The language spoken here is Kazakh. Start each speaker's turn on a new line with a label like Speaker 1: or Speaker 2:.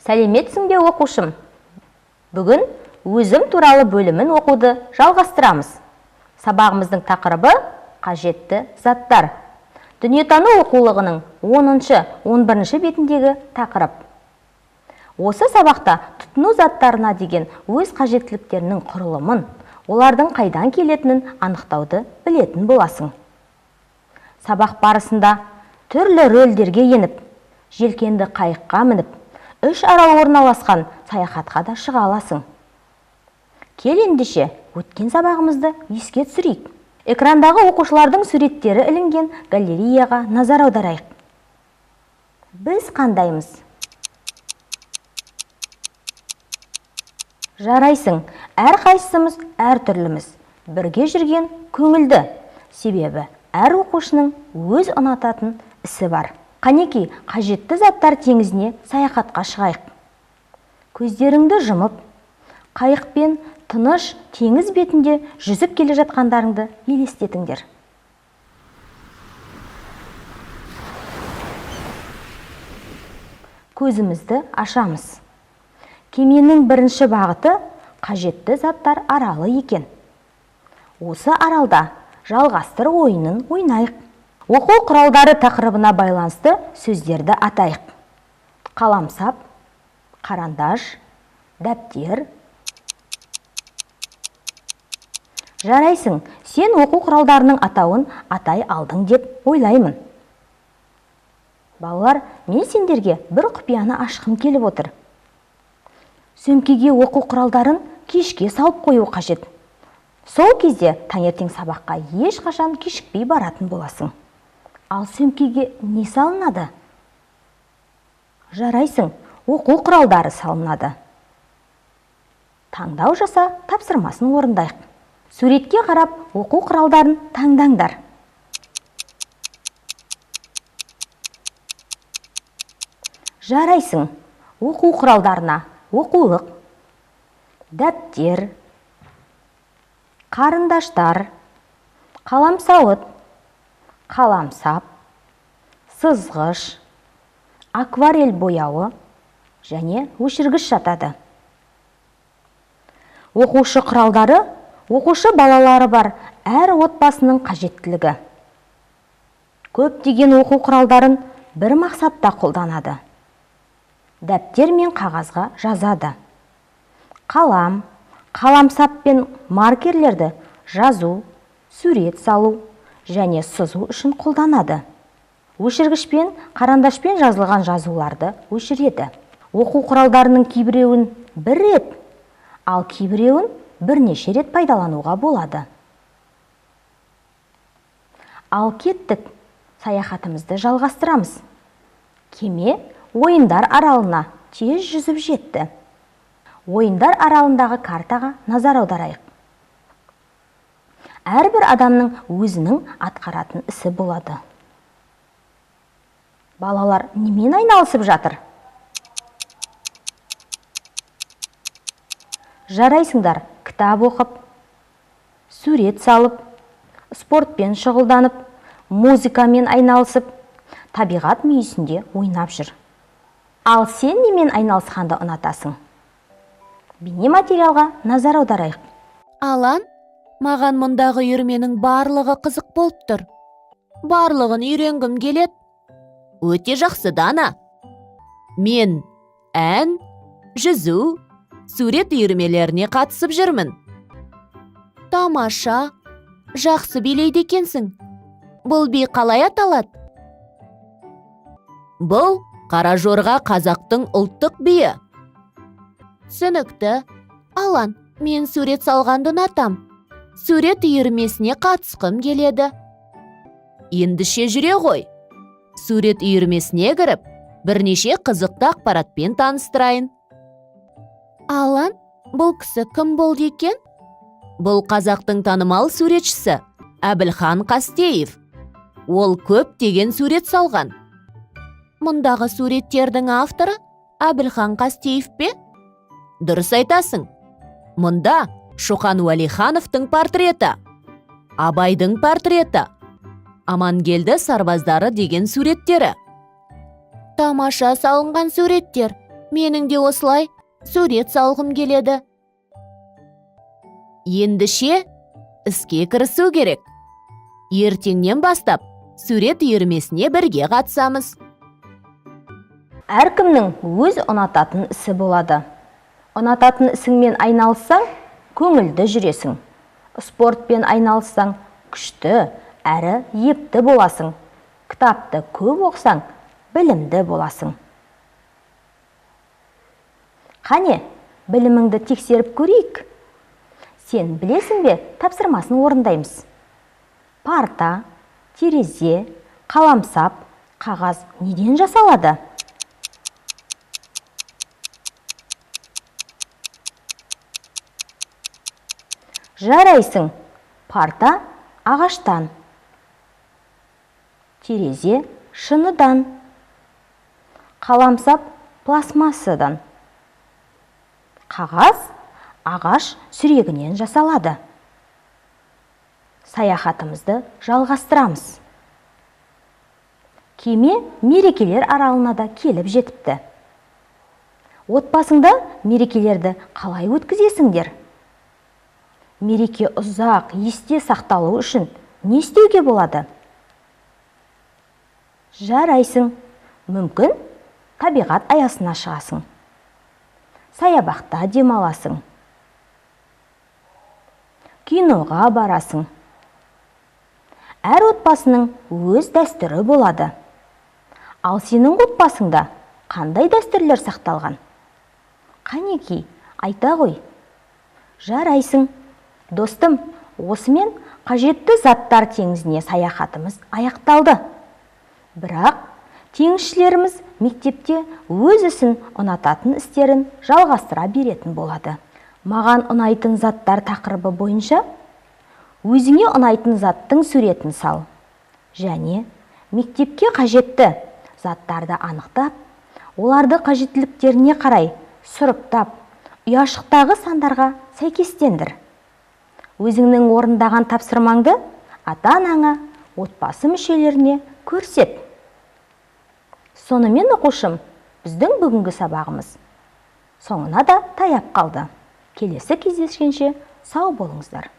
Speaker 1: Сәлеметсің бе оқушым? Бүгін өзім туралы бөлімін оқуды жалғастырамыз. Сабағымыздың тақырыбы қажетті заттар. Дүниетану оқулығының 10-11 бетіндегі тақырып. Осы сабақта тұтыну заттарына деген өз қажеттіліктерінің құрылымын, олардың қайдан келетінін анықтауды білетін боласың. Сабақ барысында түрлі рөлдерге еніп, желкенді қайыққа мініп, 3 арал орналасқан саяхатқа да шыға аласың. Кел ендеше, өткен сабағымызды еске түсірейік. Экрандағы оқушылардың суреттері ілінген галереяға назар аударайық. Біз қандаймыз? Жарайсың, әр қайсымыз әр түрліміз. Бірге жүрген көңілді. Себебі әр оқушының өз ұнататын ісі бар. Қанекей, қажетті заттар теңізіне саяхатқа шығайық. Көздеріңді жұмып, қайықпен тыныш теңіз бетінде жүзіп келе жатқандарыңды елестетіңдер. Көзімізді ашамыз. Кеменің бірінші бағыты қажетті заттар аралы екен. Осы аралда жалғастыр ойынын ойнайық. Оқу құралдары тақырыбына байланысты сөздерді атайық. Қаламсап, қарандаш, дәптер. Жарайсың, сен оқу құралдарының атауын атай алдың деп ойлаймын. Балалар, мен сендерге бір құпияны ашқым келіп отыр. Сөмкеге оқу құралдарын кешке салып қою қажет. Сол кезде таңертең сабаққа ешқашан кешікпей баратын боласың. Ал сөмкеге не салынады? Жарайсың, оқу құралдары салынады. Таңдау жаса, тапсырмасын орындайық. Суретке қарап, оқу құралдарын таңдаңдар. Жарайсың, оқу құралдарына оқулық, дәптер, қарындаштар, қаламсауыт, қаламсап, сызғыш, акварель бояуы және өшіргіш жатады. Оқушы құралдары оқушы балалары бар әр отбасының қажеттілігі. Көптеген оқу құралдарын бір мақсатта қолданады. Дәптер мен қағазға жазады. Қалам, қаламсап пен маркерлерді жазу, сурет салу және сызу үшін қолданады. Өшіргішпен, қарандашпен жазылған жазуларды өшіреді. Оқу құралдарының кейбіреуін бір рет, ал кейбіреуін бірнеше рет пайдалануға болады. Ал кеттік, саяхатымызды жалғастырамыз. Кеме ойындар аралына тез жүзіп жетті. Ойындар аралындағы картаға назар аударайық. Әрбір адамның өзінің атқаратын ісі болады. Балалар немен айналысып жатыр? Жарайсыңдар, кітап оқып, сурет салып, спортпен шұғылданып, музыкамен айналысып, табиғат мүйісінде ойнап жүр. Ал сен немен айналысқанды ұнатасың? Бейнематериалға назар аударайық.
Speaker 2: Алан, маған мұндағы үйірменің барлығы қызық болып тұр. Барлығын үйренгім келет. Өте жақсы, Дана. Мен ән, жүзу, сурет үйірмелеріне қатысып жүрмін. Тамаша, жақсы билейді екенсің. Бұл би қалай аталады? Бұл қара жорға қазақтың ұлттық биі. Түсінікті. Алан, мен сурет салғанды ұнатам. Сурет үйірмесіне қатысқым келеді. Ендіше жүре ғой. Сурет үйірмесіне кіріп, бірнеше қызықты ақпаратпен таныстырайын. Алан, бұл кісі кім болды екен? Бұл қазақтың танымал суретшісі Әбілхан Қастеев. Ол көптеген сурет салған. Мұндағы суреттердің авторы Әбілхан Қастеев пе? Дұрыс айтасың. Мұнда Шоқан Уәлихановтың портреті, Абайдың портреті, Амангелді сарбаздары деген суреттері. Тамаша салынған суреттер. Менің де осылай сурет салғым келеді. Ендіше іске кірісу керек. Ертеңнен бастап сурет үйірмесіне бірге қатысамыз.
Speaker 1: Әркімнің өз ұнататын ісі болады. Ұнататын ісіңмен айналыссаң, көңілді жүресің. Спортпен айналыссаң, күшті әрі епті боласың. Кітапты көп оқысаң, білімді боласың. Қане, біліміңді тексеріп көрейік. Сен білесің бе, тапсырмасын орындаймыз. Парта, терезе, қаламсап, қағаз неден жасалады? Жарайсың. Парта ағаштан, терезе шыныдан, қаламсап пластмассадан, қағаз ағаш сүрегінен жасалады. Саяхатымызды жалғастырамыз. Кеме мерекелер аралына да келіп жетіпті. Отбасыңда мерекелерді қалай өткізесіңдер? Мереке ұзақ есте сақталу үшін не істеуге болады? Жарайсың. Мүмкін табиғат аясына шығасың. Саябақта демаласың. Киноға барасың. Әр отбасының өз дәстүрі болады. Ал сенің отбасыңда қандай дәстүрлер сақталған? Қанеки, айта ғой. Жарайсың. Достым, осымен қажетті заттар теңізіне саяхатымыз аяқталды. Бірақ теңізшілеріміз мектепте өз ісін ұнататын істерін жалғастыра беретін болады. Маған ұнайтын заттар тақырыбы бойынша өзіңе ұнайтын заттың суретін сал. Және мектепке қажетті заттарды анықтап, оларды қажеттіліктеріне қарай сұрыптап, ұяшықтағы сандарға сәйкестендір. Өзіңнің орындаған тапсырмаңды ата-анаңа, отбасы мүшелеріне көрсет. Сонымен оқушым, біздің бүгінгі сабағымыз соңына да таяп қалды. Келесі кездескенше сау болыңыздар.